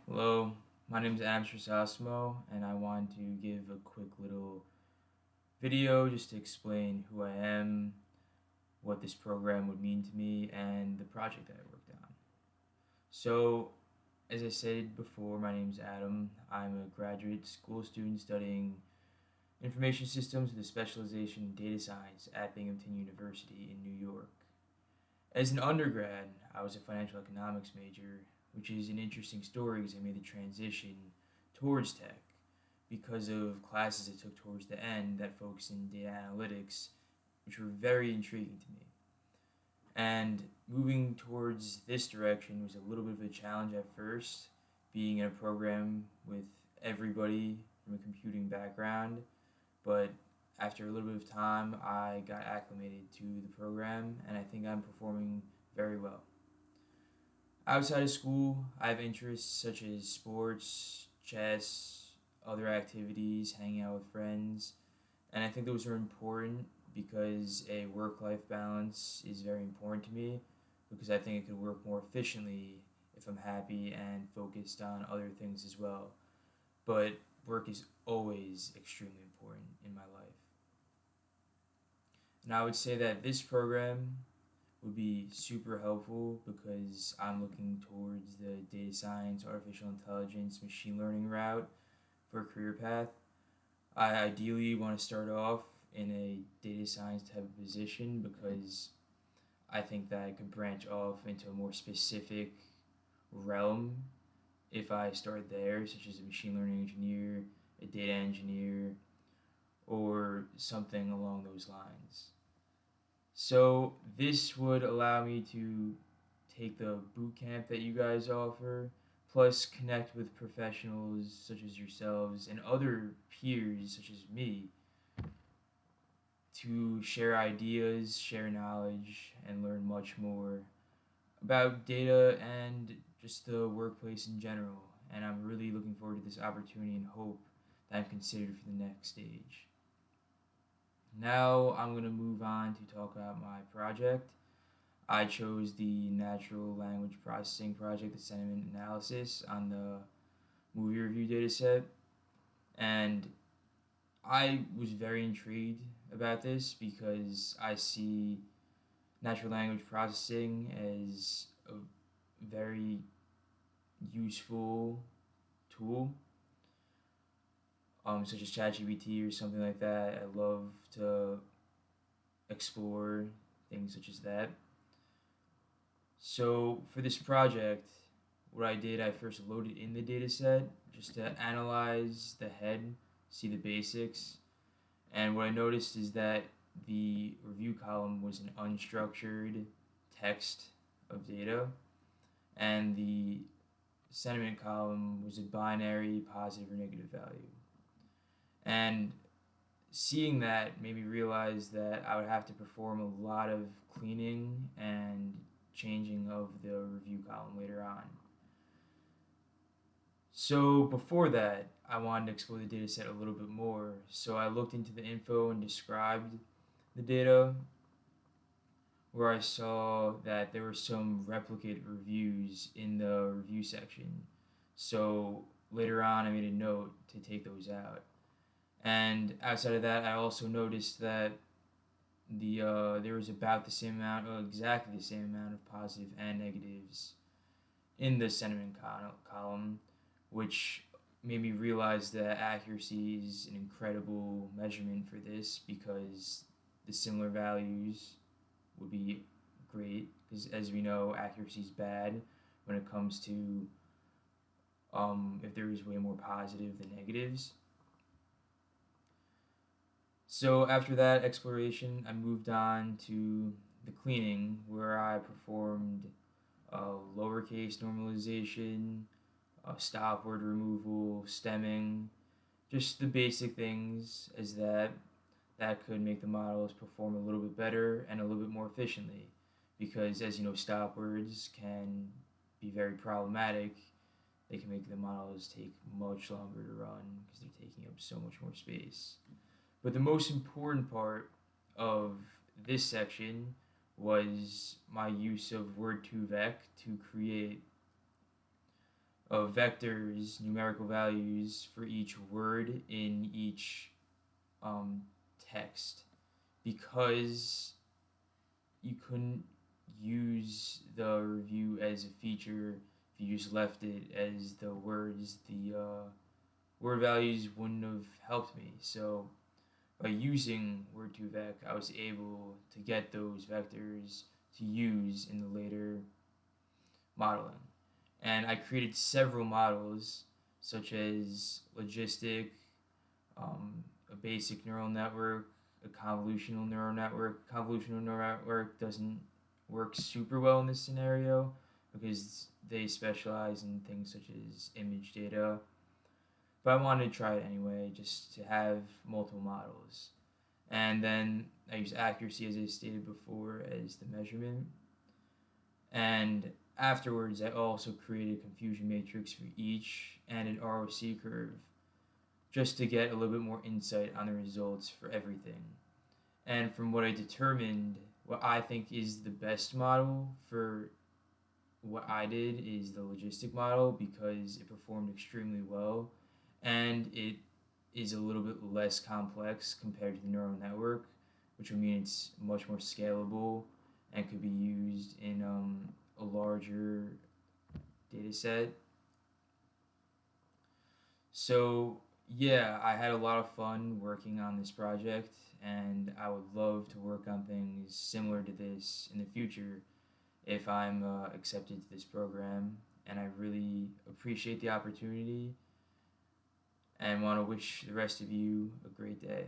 Hello, my name is Adam Sosimo, and I want to give a quick little video just to explain who I am, what this program would mean to me, and the project that I worked on. So, as I said before, my name is Adam. I'm a graduate school student studying information systems with a specialization in data science at Binghamton University in New York. As an undergrad, I was a financial economics major, which is an interesting story because I made the transition towards tech because of classes I took towards the end that focused in data analytics, which were very intriguing to me. And moving towards this direction was a little bit of a challenge at first, being in a program with everybody from a computing background. But after a little bit of time, I got acclimated to the program, and I think I'm performing very well. Outside of school, I have interests such as sports, chess, other activities, hanging out with friends, and I think those are important because a work life balance is very important to me because I think it could work more efficiently if I'm happy and focused on other things as well. But work is always extremely important in my life. And I would say that this program would be super helpful because I'm looking towards the data science, artificial intelligence, machine learning route for a career path. I ideally want to start off in a data science type of position because I think that I could branch off into a more specific realm if I start there, such as a machine learning engineer, a data engineer, or something along those lines. So this would allow me to take the boot camp that you guys offer, plus connect with professionals such as yourselves and other peers such as me to share ideas, share knowledge, and learn much more about data and just the workplace in general. And I'm really looking forward to this opportunity and hope that I'm considered for the next stage. Now I'm going to move on to talk about my project. I chose the natural language processing project, the sentiment analysis on the movie review dataset, and I was very intrigued about this because I see natural language processing as a very useful tool, such as ChatGPT or something like that. I love to explore things such as that. So for this project, what I did, I first loaded in the data set just to analyze the head, see the basics. And what I noticed is that the review column was an unstructured text of data, and the sentiment column was a binary positive or negative value. And seeing that made me realize that I would have to perform a lot of cleaning and changing of the review column later on. So before that, I wanted to explore the data set a little bit more. So I looked into the info and described the data, where I saw that there were some replicated reviews in the review section. So later on, I made a note to take those out. And outside of that, I also noticed that there was about the same amount, exactly the same amount of positive and negatives in the sentiment column, which made me realize that accuracy is an incredible measurement for this because the similar values would be great because, as we know, accuracy is bad when it comes to if there is way more positive than negatives. So after that exploration, I moved on to the cleaning, where I performed lowercase normalization, stop word removal, stemming, just the basic things as that could make the models perform a little bit better and a little bit more efficiently. Because as you know, stop words can be very problematic. They can make the models take much longer to run because they're taking up so much more space. But the most important part of this section was my use of Word2Vec to create of vectors, numerical values for each word in each um, text, because you couldn't use the review as a feature if you just left it as the words. The word values wouldn't have helped me. So by using Word2Vec, I was able to get those vectors to use in the later modeling. And I created several models, such as logistic, a basic neural network, a convolutional neural network. Convolutional neural network doesn't work super well in this scenario because they specialize in things such as image data. But I wanted to try it anyway, just to have multiple models. And then I use accuracy, as I stated before, as the measurement. And afterwards, I also created a confusion matrix for each and an ROC curve, just to get a little bit more insight on the results for everything. And from what I determined, what I think is the best model for what I did is the logistic model, because it performed extremely well and it is a little bit less complex compared to the neural network, which would mean it's much more scalable and could be used in a larger data set. So, yeah, I had a lot of fun working on this project, and I would love to work on things similar to this in the future if I'm accepted to this program. And I really appreciate the opportunity and want to wish the rest of you a great day.